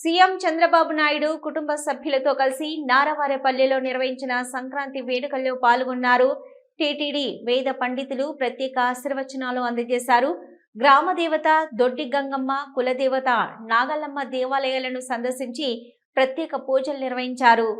CM Chandrababu Naidu కుటుంబ సభ్యులతో కలిసి నారవారేపల్లిలో నిర్వహించిన సంక్రాంతి వేడుకల్లో పాల్గొన్నారు. టీటీడీ వేద పండితులు ప్రత్యేక ఆశీర్వచనాలు అందజేశారు. గ్రామ దేవత దొడ్డి గంగమ్మ, కులదేవత నాగలమ్మ దేవాలయాలను సందర్శించి ప్రత్యేక పూజలు నిర్వహించారు.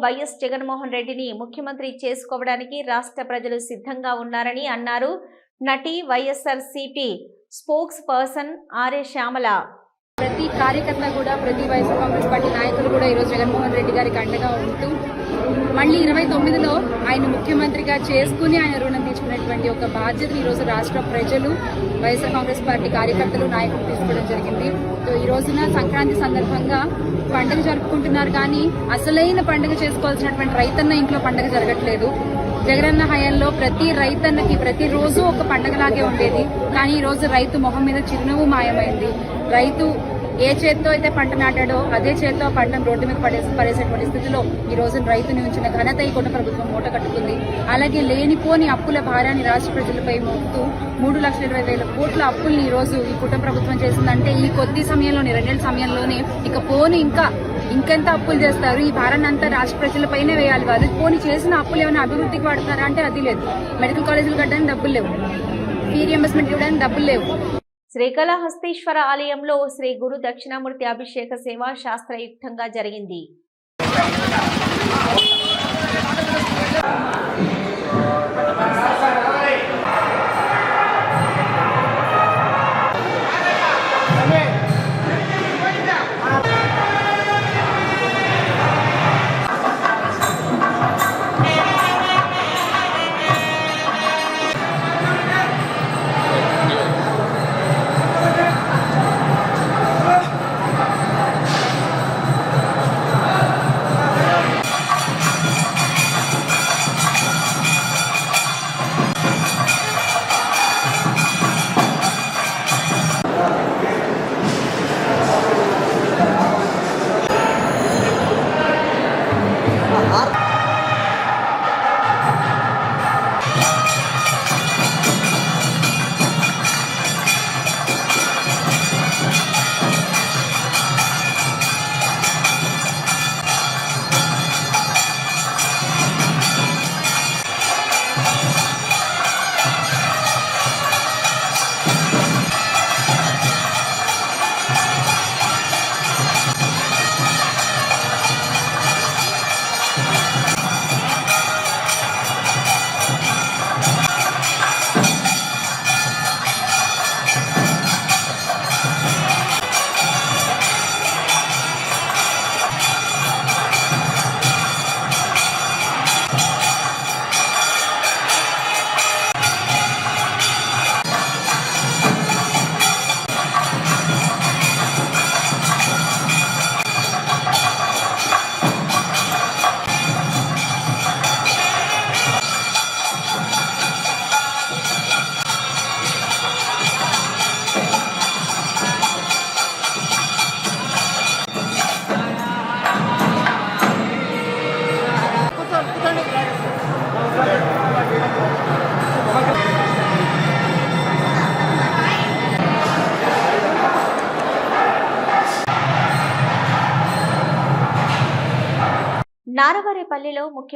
వైఎస్ జగన్మోహన్ రెడ్డిని ముఖ్యమంత్రి చేసుకోవడానికి రాష్ట్ర ప్రజలు సిద్ధంగా ఉన్నారని అన్నారు. నటి YSRCP spokesperson R A Shyamala. ప్రతి కార్యకర్త కూడా, ప్రతి వైఎస్ఆర్ కాంగ్రెస్ పార్టీ నాయకులు కూడా ఈరోజు జగన్మోహన్ రెడ్డి గారికి అండగా ఉంటూ మళ్ళీ 29లో ఆయన ముఖ్యమంత్రిగా చేసుకుని ఆయన రుణం తీసుకున్నటువంటి ఒక బాధ్యతను ఈరోజు రాష్ట్ర ప్రజలు, వైఎస్ఆర్ కాంగ్రెస్ పార్టీ కార్యకర్తలు, నాయకులు తీసుకోవడం జరిగింది. ఈ రోజున సంక్రాంతి సందర్భంగా పండుగ జరుపుకుంటున్నారు, కానీ అసలైన పండుగ చేసుకోవాల్సినటువంటి రైతన్న ఇంట్లో పండుగ జరగట్లేదు. జగనన్న హయాంలో ప్రతి రైతన్నకి ప్రతిరోజు ఒక పండుగలాగే ఉండేది, కానీ ఈ రోజు రైతు మొహం మీద చిరునవ్వు మాయమైంది. రైతు ఏ చేత్తో అయితే పంట నాటాడో అదే చేత్తో పంటను రోడ్డు మీద పడేసేటువంటి స్థితిలో ఈ రోజు రైతుని ఉంచిన ఘనత ఈ కుటుంబ ప్రభుత్వం మూట కట్టుకుంది. అలాగే లేనిపోని అప్పుల భారాన్ని రాష్ట్ర ప్రజలపై మోపుతూ 3,20,000 కోట్ల అప్పుల్ని ఈ రోజు ఈ కుటుంబ ప్రభుత్వం చేసిందంటే ఈ కొద్ది సమయంలోనే, 2 నెలల సమయంలోనే ఇక పోని ఇంకెంత అప్పులు చేస్తారు, ఈ భారాన్ని అంతా రాష్ట్ర ప్రజలపైనే వేయాలి. వాళ్ళు పోని చేసిన అప్పులు ఏమైనా అభివృద్ధికి వాడుతున్నారా అంటే అది లేదు. మెడికల్ కాలేజీలు కట్టడానికి డబ్బులు లేవు, ఫీ రియంబర్స్మెంట్ ఇవ్వడానికి డబ్బులు లేవు. శ్రీకాళహస్తీశ్వర ఆలయంలో శ్రీ గురు దక్షిణామూర్తి అభిషేక సేవ శాస్త్రయుక్తంగా జరిగింది. నారవారిపల్లిలో ముఖ్య